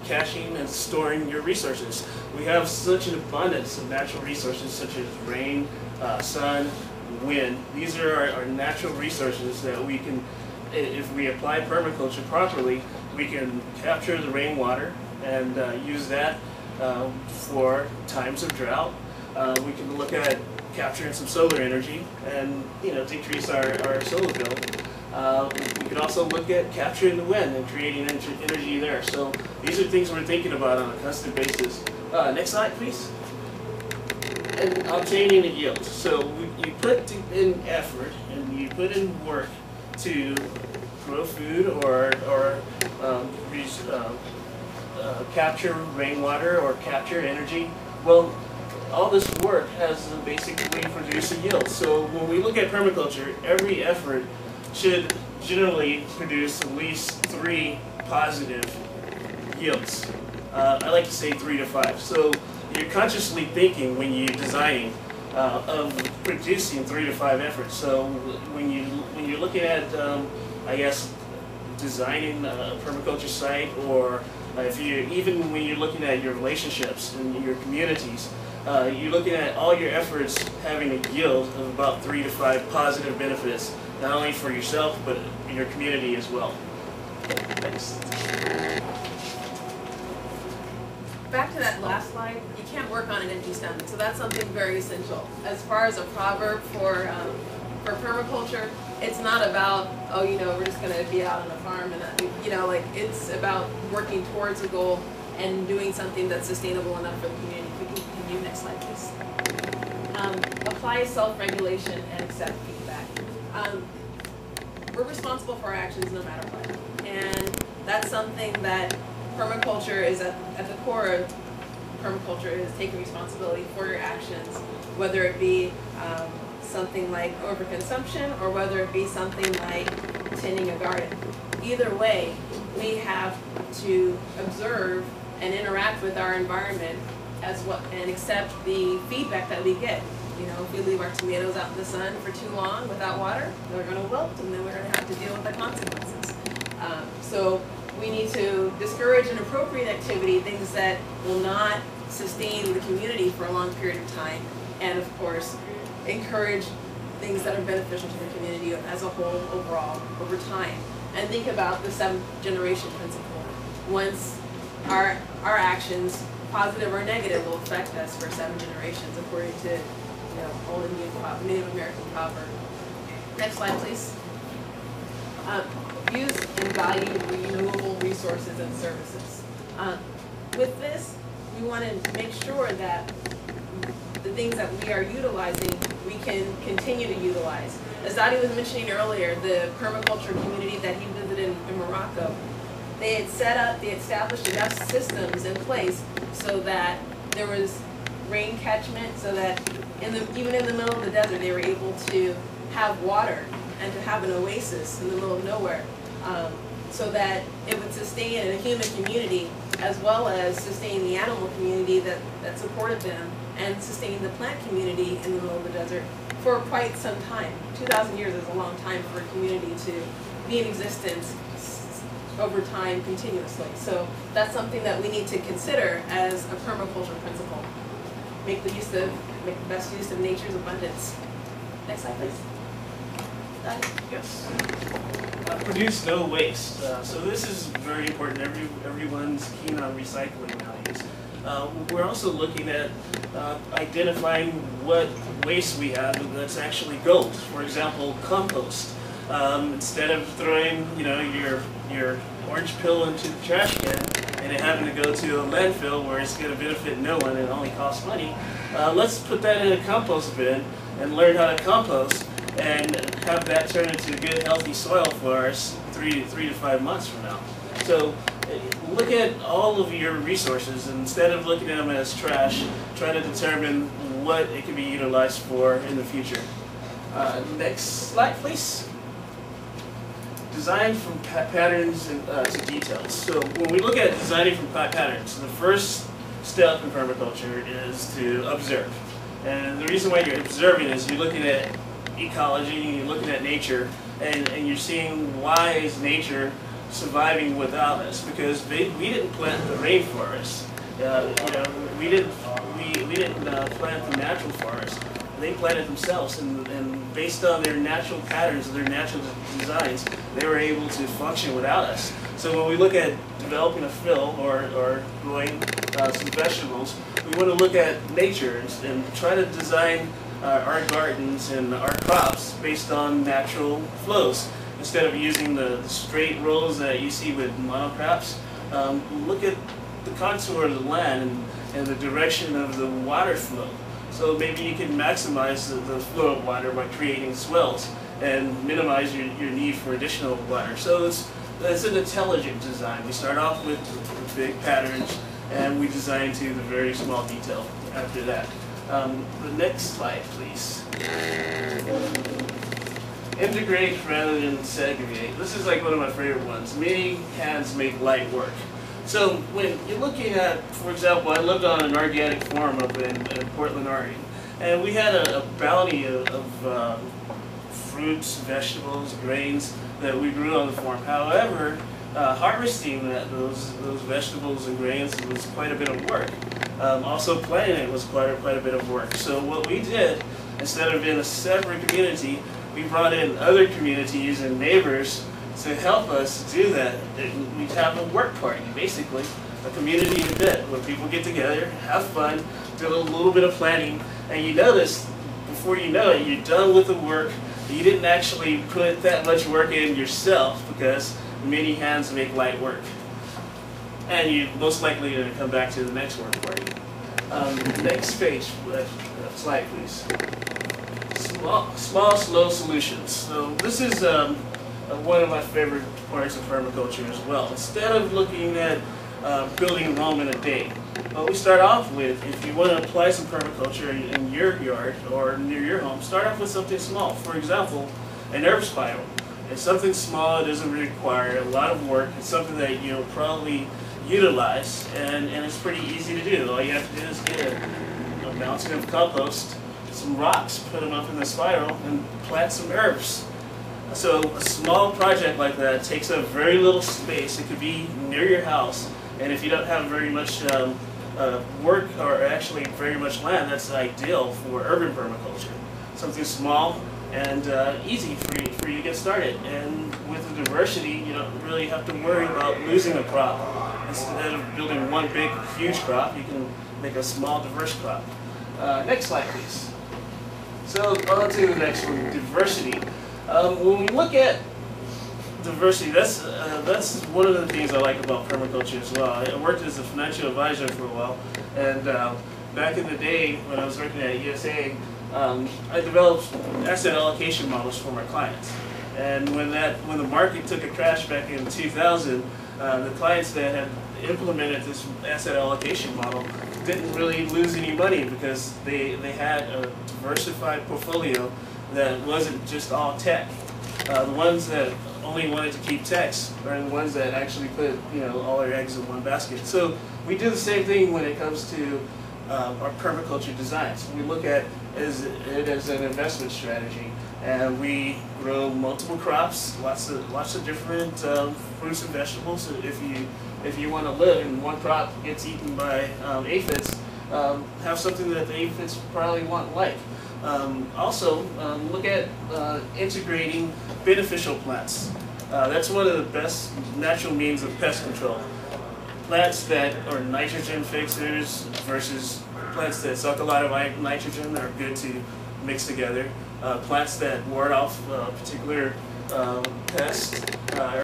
caching and storing your resources. We have such an abundance of natural resources such as rain, sun, wind. These are our natural resources that we can, if we apply permaculture properly, we can capture the rainwater and use that for times of drought. We can look at capturing some solar energy and decrease our solar bill. We could also look at capturing the wind and creating energy there. So these are things we're thinking about on a constant basis. Next slide, please. And obtaining a yield. So you put in effort and you put in work to grow food or capture rainwater or capture energy. Well, all this work has to basically produce a yield. So when we look at permaculture, every effort should generally produce at least 3 positive yields. I like to say 3 to 5. So you're consciously thinking when you're designing of producing 3 to 5 efforts. So when you're looking at, I guess, designing a permaculture site, or even when you're looking at your relationships and your communities, you're looking at all your efforts having a yield of about 3 to 5 positive benefits, not only for yourself, but your community as well. Thanks. Back to that last slide, you can't work on an empty stomach, so that's something very essential. As far as a proverb for permaculture, it's not about, oh, we're just going to be out on a farm, and like, it's about working towards a goal and doing something that's sustainable enough for the community. If we can continue, next slide, please. Apply self-regulation and accept feedback. We're responsible for our actions no matter what, and that's something that permaculture is at the core of permaculture, is taking responsibility for your actions, whether it be something like overconsumption or whether it be something like tending a garden. Either way, we have to observe and interact with our environment as well, and accept the feedback that we get. If we leave our tomatoes out in the sun for too long without water, they're going to wilt, and then we're going to have to deal with the consequences. So we need to discourage inappropriate activity, things that will not sustain the community for a long period of time, and of course, encourage things that are beneficial to the community as a whole overall over time. And think about the 7th generation principle. Once our actions, positive or negative, will affect us for 7 generations, according to old Indian Native American proverb. Next slide, please. Use and value renewable resources and services. With this, we want to make sure that the things that we are utilizing, we can continue to utilize. As Dottie was mentioning earlier, the permaculture community that he visited in Morocco, they had established enough systems in place so that there was rain catchment, so that even in the middle of the desert, they were able to have water and to have an oasis in the middle of nowhere, so that it would sustain a human community as well as sustain the animal community that supported them, and sustain the plant community in the middle of the desert for quite some time. 2,000 years is a long time for a community to be in existence over time continuously. So that's something that we need to consider as a permaculture principle. Make the best use of nature's abundance. Next slide, please. Yes. Produce no waste. So this is very important. Everyone's keen on recycling nowadays. We're also looking at identifying what waste we have that's actually gold. For example, compost. Instead of throwing your orange peel into the trash can and it having to go to a landfill where it's going to benefit no one and only cost money, let's put that in a compost bin and learn how to compost and have that turn into good healthy soil for us 3 to 5 months from now. So look at all of your resources, and instead of looking at them as trash, try to determine what it can be utilized for in the future. Next slide, please. Design from patterns to details. So when we look at designing from patterns, the first step in permaculture is to observe. And the reason why you're observing is you're looking at ecology, you're looking at nature, and you're seeing why is nature surviving without us, because we didn't plant the rainforest. We didn't plant the natural forest. They planted themselves, and based on their natural patterns, their natural designs, they were able to function without us. So when we look at developing a fill or growing some vegetables, we want to look at nature and try to design our gardens and our crops based on natural flows. Instead of using the straight rows that you see with monocrops, look at the contour of the land and the direction of the water flow. So maybe you can maximize the flow of water by creating swells and minimize your need for additional water. So it's an intelligent design. We start off with the big patterns, and we design to the very small detail after that. The next slide, please. Integrate rather than segregate. This is like one of my favorite ones. Many hands make light work. So when you're looking at, for example, I lived on an organic farm up in Portland, Oregon, and we had a bounty of fruits, vegetables, grains that we grew on the farm. However, harvesting those vegetables and grains was quite a bit of work. Also planting it was quite a bit of work. So what we did, instead of in a separate community, we brought in other communities and neighbors to help us do that. We'd have a work party, basically, a community event where people get together, have fun, do a little bit of planning, and you notice, before you know it, you're done with the work. You didn't actually put that much work in yourself, because many hands make light work. And you're most likely going to come back to the next work party. Next page, slide please. Small, slow solutions. So this is one of my favorite parts of permaculture as well. Instead of looking at building Rome in a day, what we start off with, if you want to apply some permaculture in your yard or near your home, start off with something small. For example, an herb spiral. It's something small. It doesn't require a lot of work. It's something that you'll probably utilize, and it's pretty easy to do. All you have to do is get a mountain of compost, some rocks, put them up in the spiral, and plant some herbs. So a small project like that takes up very little space. It could be near your house, and if you don't have very much work, or actually very much land, that's ideal for urban permaculture. Something small and easy for you to get started. And with the diversity, you don't really have to worry about losing a crop. Instead of building one big, huge crop, you can make a small, diverse crop. Next slide, please. So on to the next one, diversity. When we look at diversity, that's one of the things I like about permaculture as well. I worked as a financial advisor for a while, and back in the day when I was working at USA, I developed asset allocation models for my clients. And when the market took a crash back in 2000, the clients that had implemented this asset allocation model didn't really lose any money, because they had a diversified portfolio that wasn't just all tech. The ones that only wanted to keep techs are the ones that actually put all their eggs in one basket. So we do the same thing when it comes to our permaculture designs. We look at it as an investment strategy, and we grow multiple crops, lots of different fruits and vegetables. So if you want to live and one crop gets eaten by aphids, have something that the aphids probably won't like. Also, look at integrating beneficial plants. That's one of the best natural means of pest control. Plants that are nitrogen fixers versus plants that suck a lot of nitrogen are good to mix together. Plants that ward off particular pests are